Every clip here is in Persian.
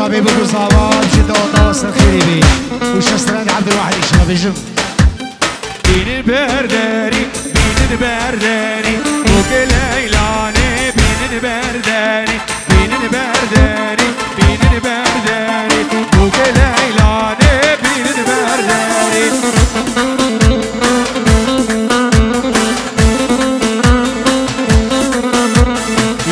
حبيب ابو صواب جد اوطاس الخيري بي وشستران عبد الواحد يشرب الجم بين البرداري بين البرداري فوق ليلاني بين البرداري بين البرداري بين البرداري فوق ليلاني بين البرداري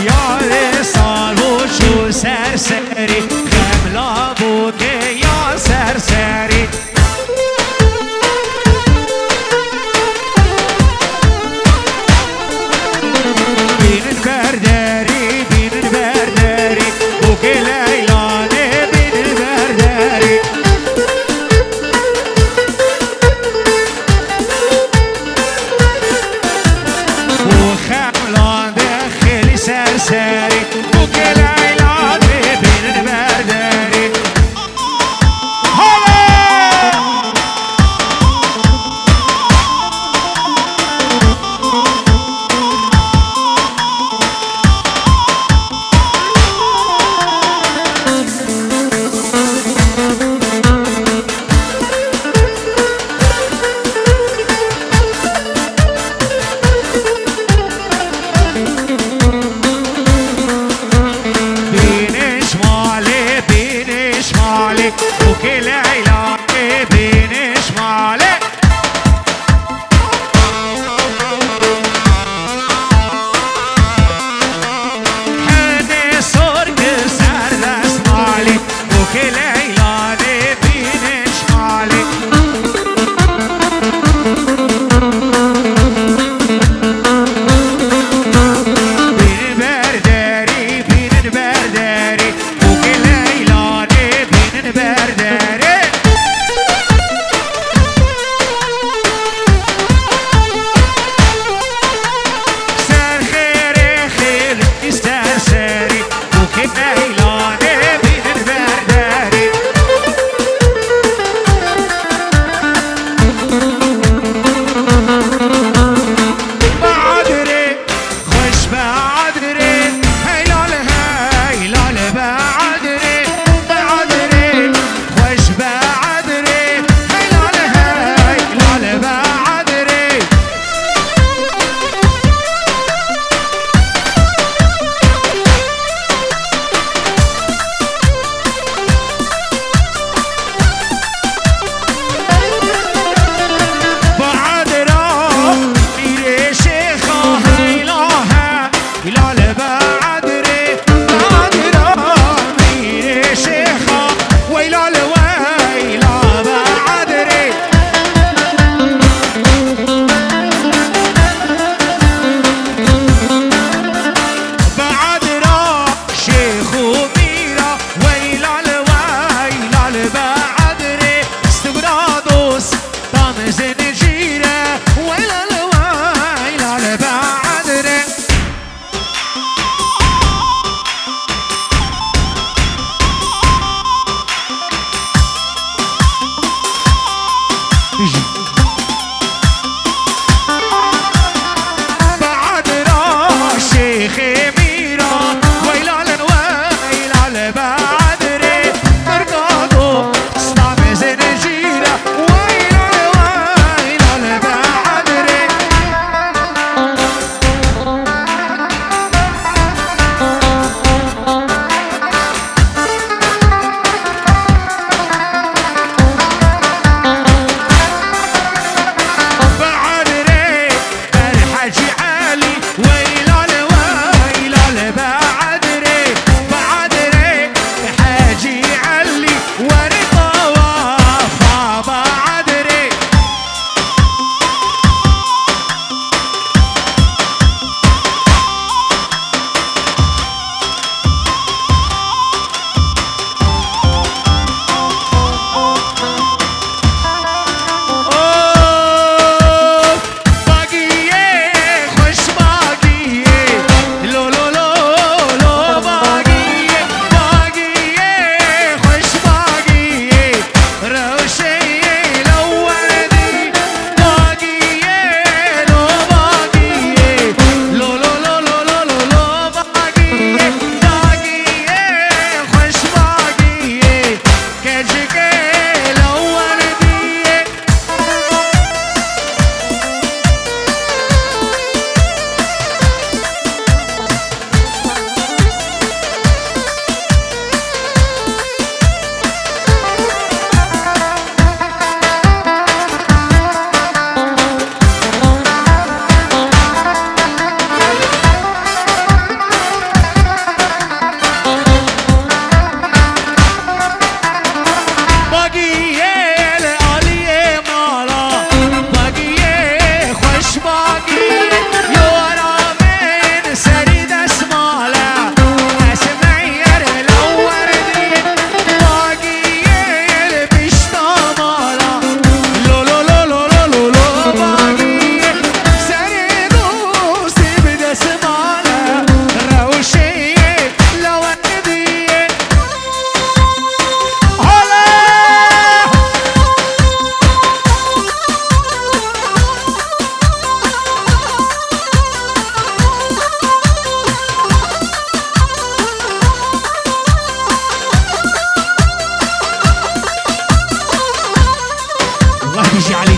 يا رسال وشو سرسري خملا بوك يا سرسري بين البرداري بين البرداري بوك ليلاني بين البرداري وخملان داخل سرسري بوك ليلاني بين البرداري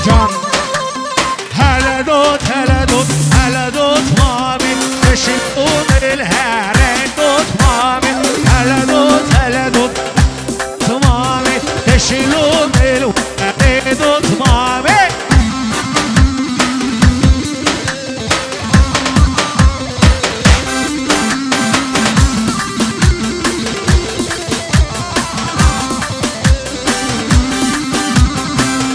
جان هلا دوت هلا دوت هلا دوت مامي تشوفون الهرين دوت مامي هلا دوت هلا دوت مامي تشيلون الهرين دوت مامي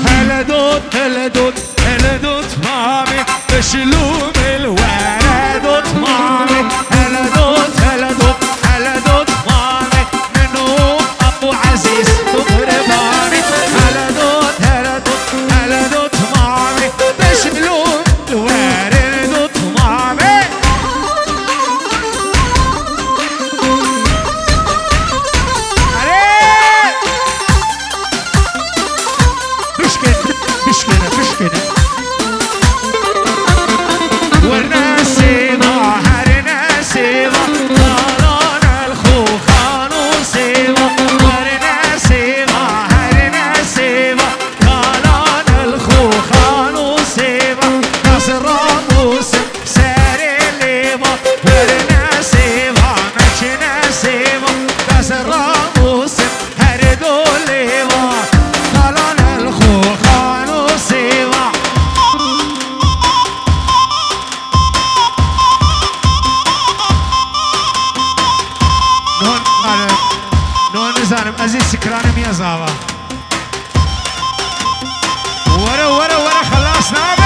هلا دوت هلا دوت هلا دوت مامي تشيلون الورد دوت مامي هلا دوت هلا دوت هلا دوت مامي منو ابو عزيز تقرباني هلا دوت هلا دوت هلا دوت مامي تشيلون الورد دوت مامي عليك مشكلة والنسيبة هالنسيبة طالون الخوخان وسيبة والنسيبة هالنسيبة طالون الخوخان وسيبة ناس الراموس ساري الليبة والنسيبة ماشي نسيبة ناس الراموس هردوا الليبة طالون الخوخان وسيبة نون نزانم عزيز سكرانم يا زاوا ورا ورا ورا خلصنا بي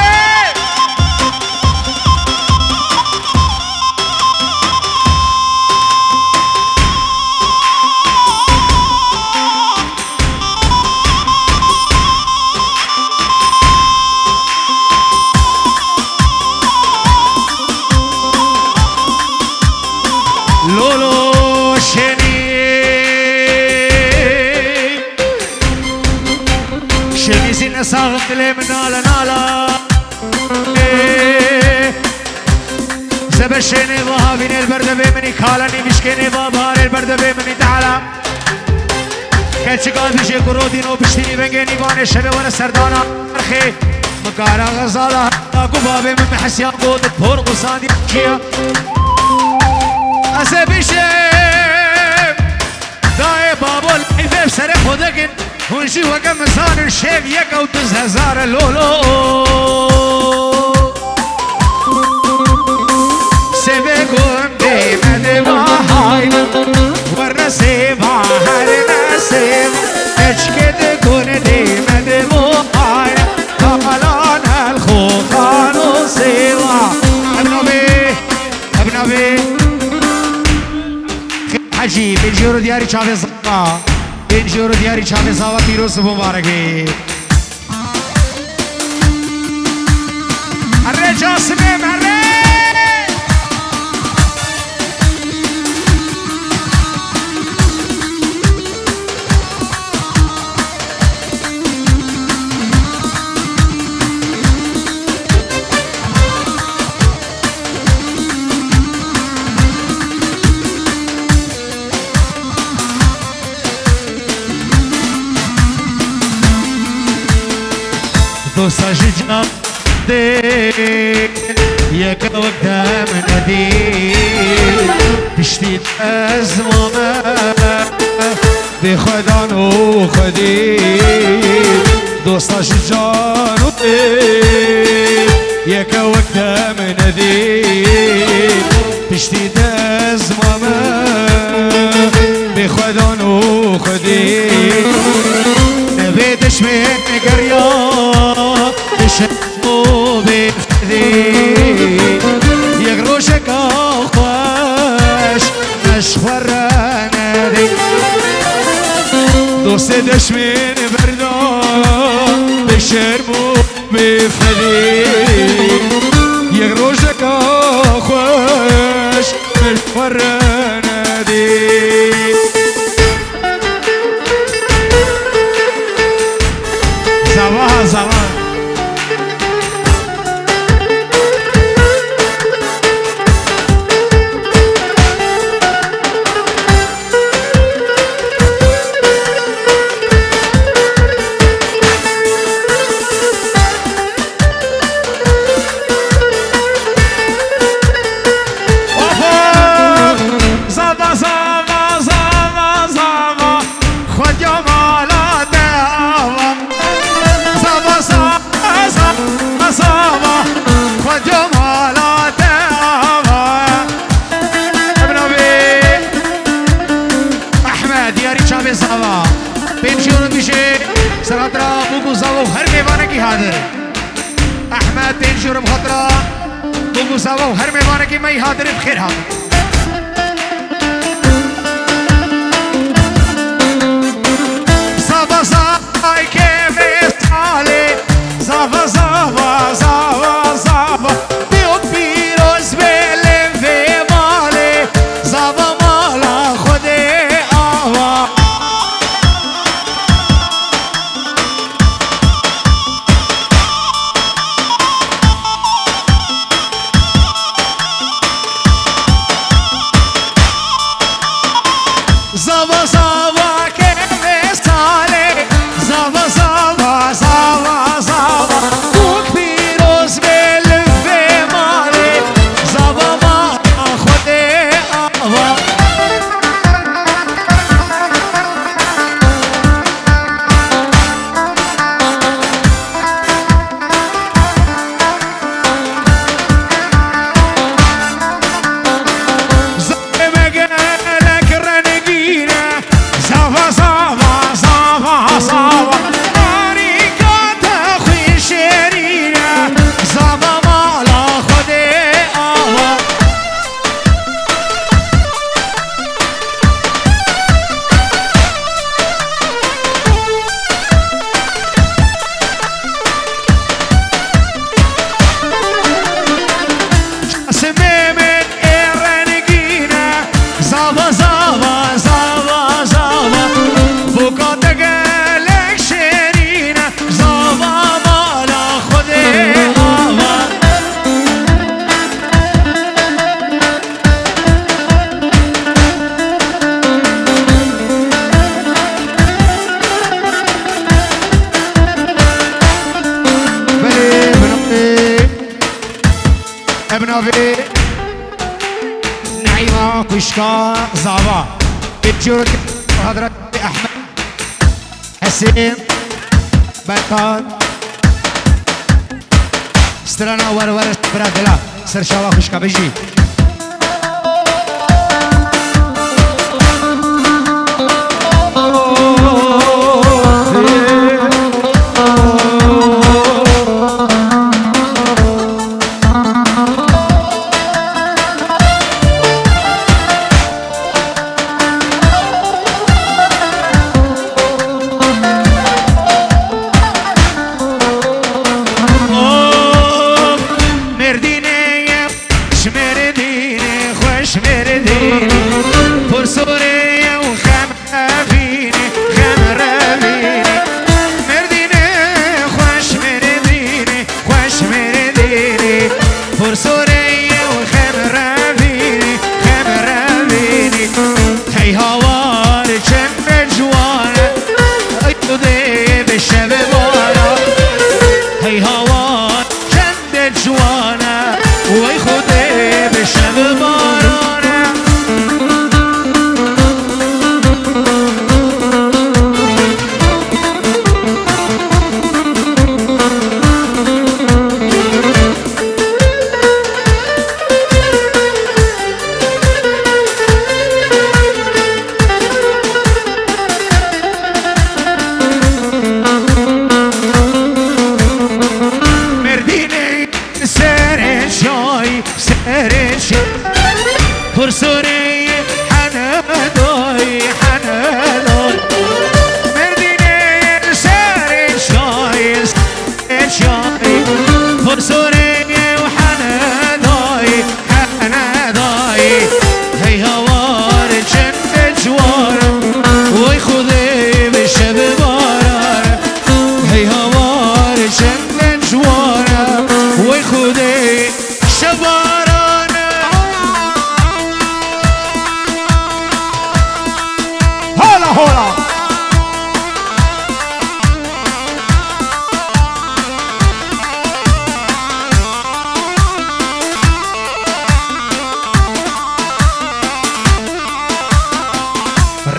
لولو شني شني زين صاغت لي من نالا نالا زب شني ضهابين البرد بمني كالني مشكني بابار البرد بمني تعالى كاتش قال بيجي كرودينو بشتيني بنجيني بان الشبه وانا سردانا ارخي مقارا غزالة اكو بابي من محسيان قوت بور قصادي كيا أسبيشم داي بابو الحيفة سر خودكن ونشي وكم صار الشيخ يكو تزهزار لولو سبكم ديما ديما هاينا ورنسيبا هرنسيبا اشكد كون ديما ديما هاينا طالان الخوخان وسيبا ابنبي عجيب الجورو دياري شافي صفا الجورو دياري شافي صفا بيروس مباركي هري جاسمين هري دوسا جيجا ديك ياك وقتها من نديك بشتيت أزمة بخدان وخديك دوسا جيجا ديك ياك وقتها من نديك بشتيت أزمة بخدان وخديك نبيتش من قريان بشمو بفدي يقروشك أخواش مشخور نادي دوست دش من بردان بشرمو بفدي يقروشك أخواش مشخور نادي زمان زمان دیاری چابه زاوا پنجیون بیشه سراترا بوگو زاوا و هر میوانه کی حاضر احمد پنجیون بخاطرا بوگو زاوا و هر میوانه کی می حاضر بخیر حاضر زاوا زاوا که مثاله زاوا زاوا زاوا زاوا بیوت بیروز بلم و ماله زاوا مالا خود آوا زاوا زاوا که مثاله زاوا زاوا زاوا زاوا کوک پیروز بلم و ماله زاوا مالا خود آوا ابنافي نعيمة كشكا زاوا بتجورك حضرت أحمد حسين بركات سترانا ور برادلا سرشاوا كشكا بيجي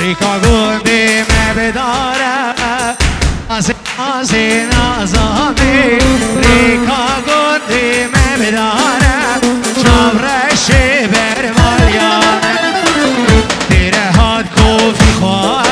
ریکا گوندی بداره از نازمی ریکا گوندی بداره چاورش بر مالیانه دیره هاد کوفی خواه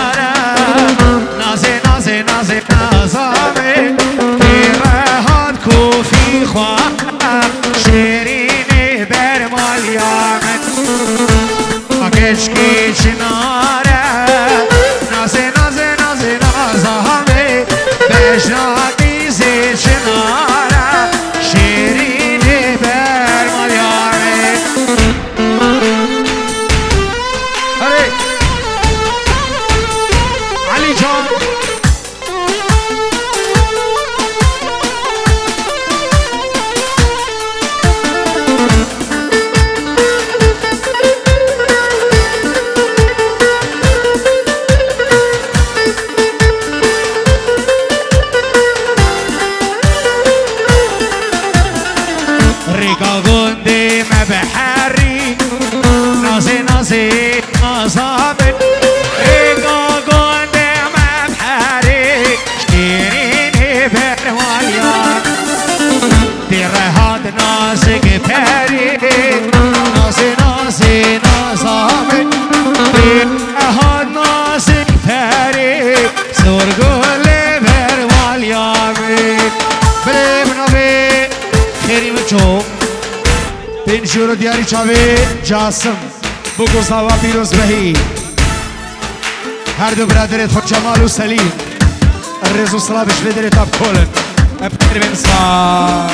اینجورو دیاری چاوی جاسم بگو زاوا پیروز بهی هر دو برادرت خود جمال و سلیم الرز و صلابش بدرت اب کولن ابتر بنصار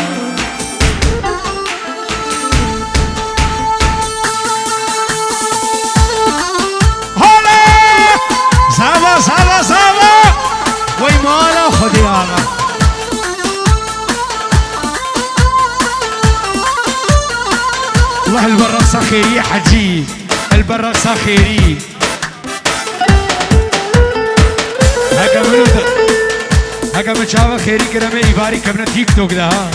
زاوا زاوا زاوا وی مالا خودی آقا والله البرقصة خيرية حجي البرقصة خيرية هكا منوتا هكا من شافا خيري كرامي إباري كبنا تيك توك ده ها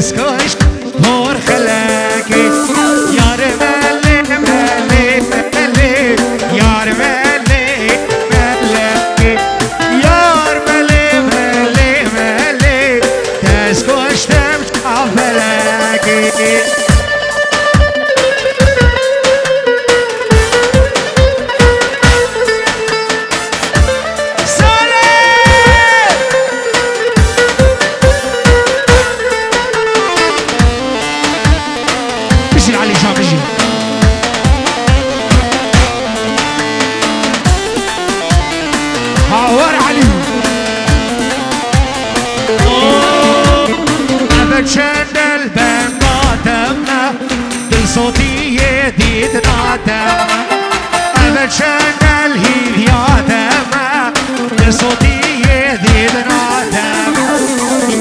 تسكوش هور خلاكي يار مالي مالي مالي يار مالي مالكي يار مالي مالي مالي تسكوش تمشي عفلاكي شندل بناتم دل صوتی دید ناتم اول شندل هیلیاتم دل صوتی دید ناتم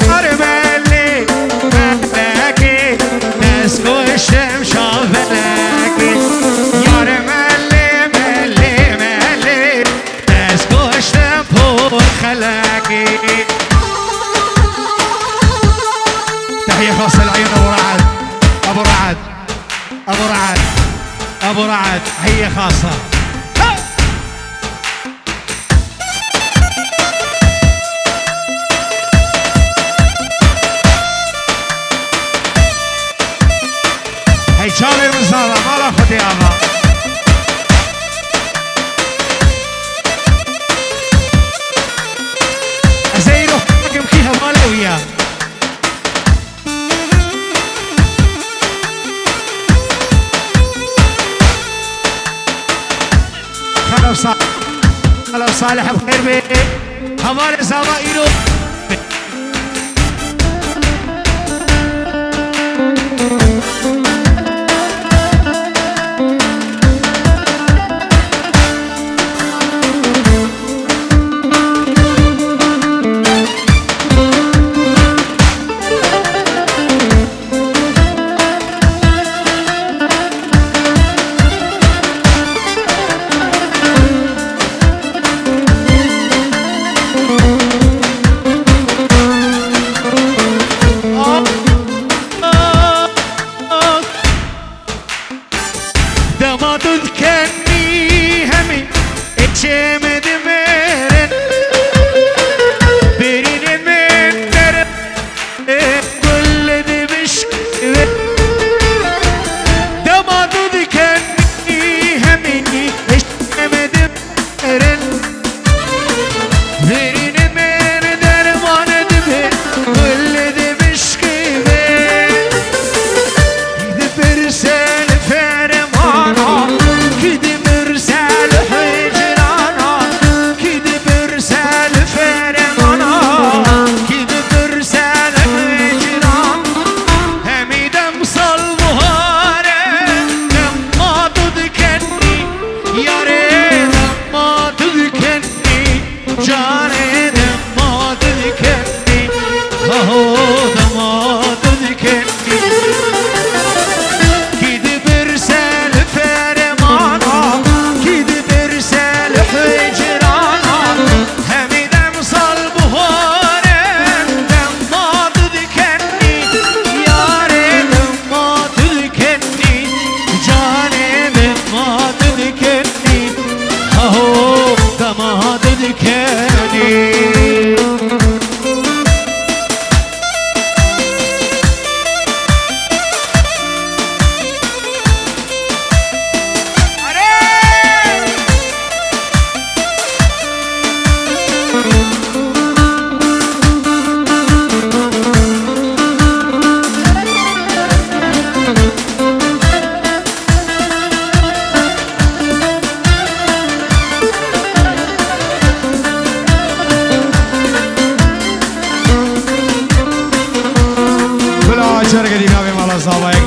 یار ملی ملکی دستگوشم شافلکی یار ملی ملی ملی دستگوشم پر خلکی تحية خاصة لعيون أبو رعد أبو رعد أبو رعد أبو رعد تحية خاصة هي شاوي المصابة ما لا خدي أبا أزيرو حكم كيها مالي وياه خلو صالح بخير بي هوالي زاوا إيرو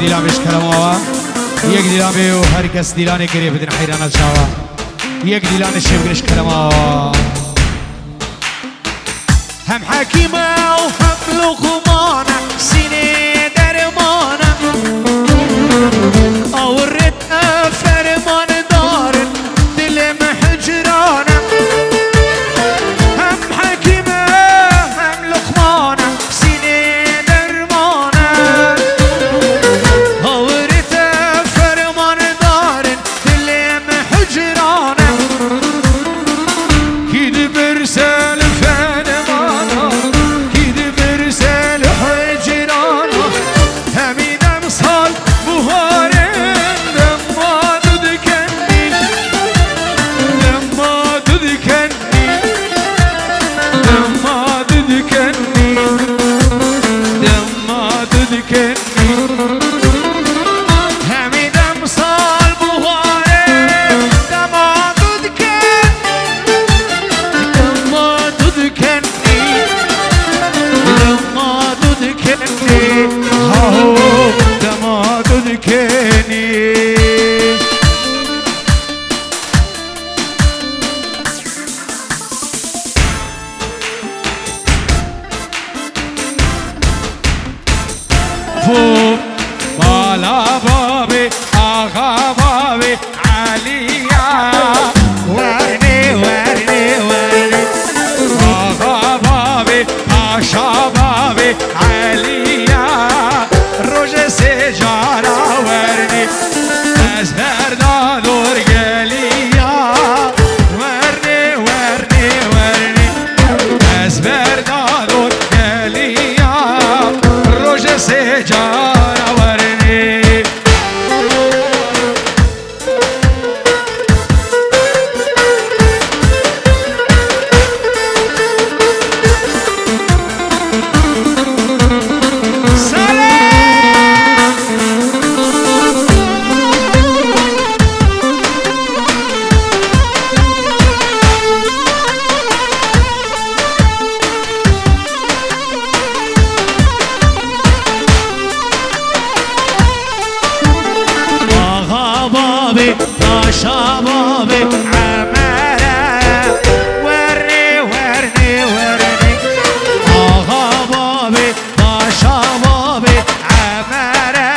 دیلان بش کلماوا یک دیلان به و هر کس دیلان گریه بدن حیران شوا یک دیلان شب گرش کلماوا هم حکیمه و هم لقمانه سینه درمانه آورد فرمان دارن دلم حجرانه هم حکیمه هم لقمانه سینه درمانه آورد فرمان دارن دلم حجرانه کید برسل فرمانه کید برسل حجرانه همین امسال بهاره لما دودکنی لما دودکنی لما دودکنی لما دودکنی همین امسال بهاره لما دودکنی لما دودکنی لما دودکنی هاو لما دودکنی فوق بالا بابي آغا بابي عليا ورني ورني ورني آغا بابي آشا بابي عليا روج سجارة ورني أزهر دادور قليا ورني ورني ورني أزهر دادور قليا روج سجارة ورني آغا بابي باشا بابي عمارة ورني ورني ورني آغا بابي باشا بابي عمارة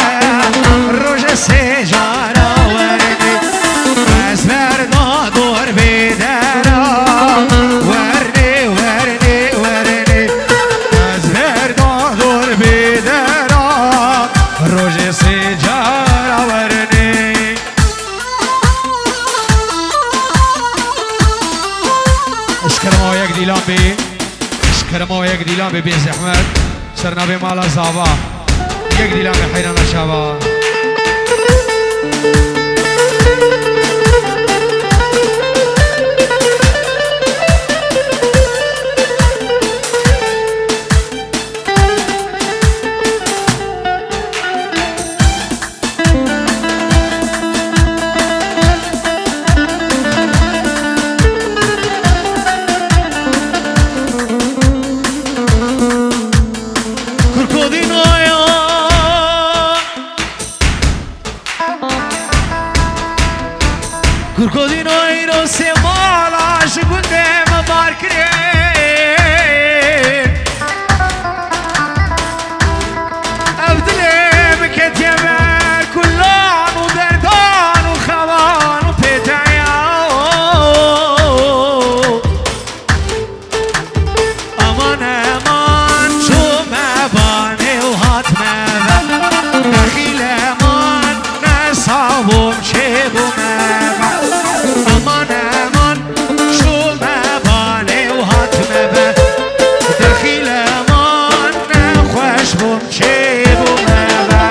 روج سجارة ورني أزهر دادور بدارا ورني ورني ورني أزهر دادور بدارا روج سجارة ورني اشكرمو یک دیلان بی اشكرمو یک دیلان بی زحمت سرنا بی مالا زابا یک دیلان بی حیران شابا Kurkodino iro se mala şıkunde me barkire Evdile meketiyeme kullan u derdan u xavan u petaya Aman aman şu mebane u hat mebe Dakhil aman nesabum şebum aman aman şu mebane u hat mebe Dakhil aman ne خوش bum şebum mebe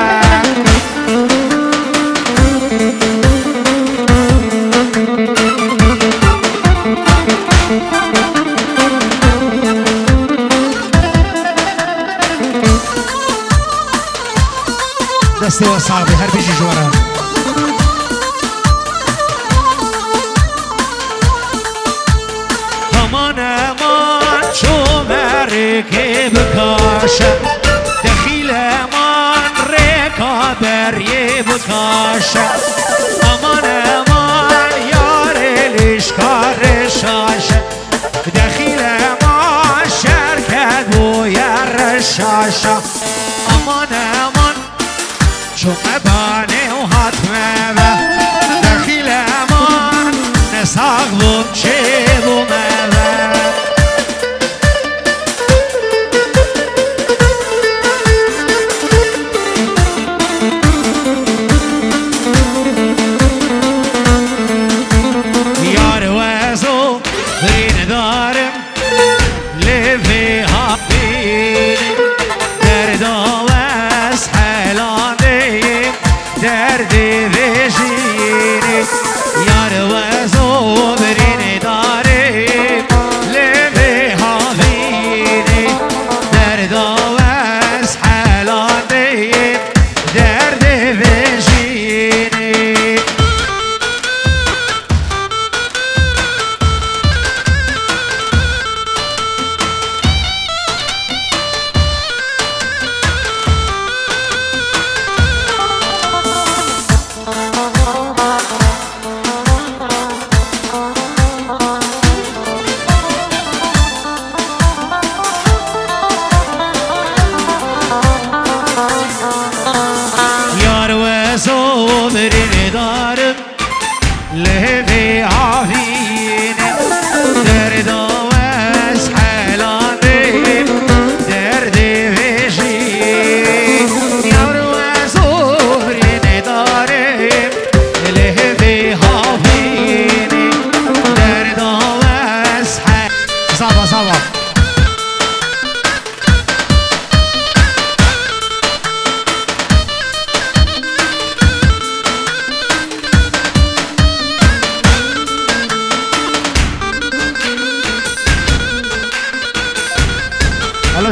دسته و صعبی هر بیجی جوارا aman aman şu merkep kaşa Dakhil aman rekabet دریه بکاشه امان امان یار لشکر شاشه دخیل ما شرکت بویر شاشه امان امان شمه بانه و حتمه به دخیل امان نساق بوم چه بومه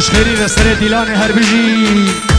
خیری رسر دیلان هر بجی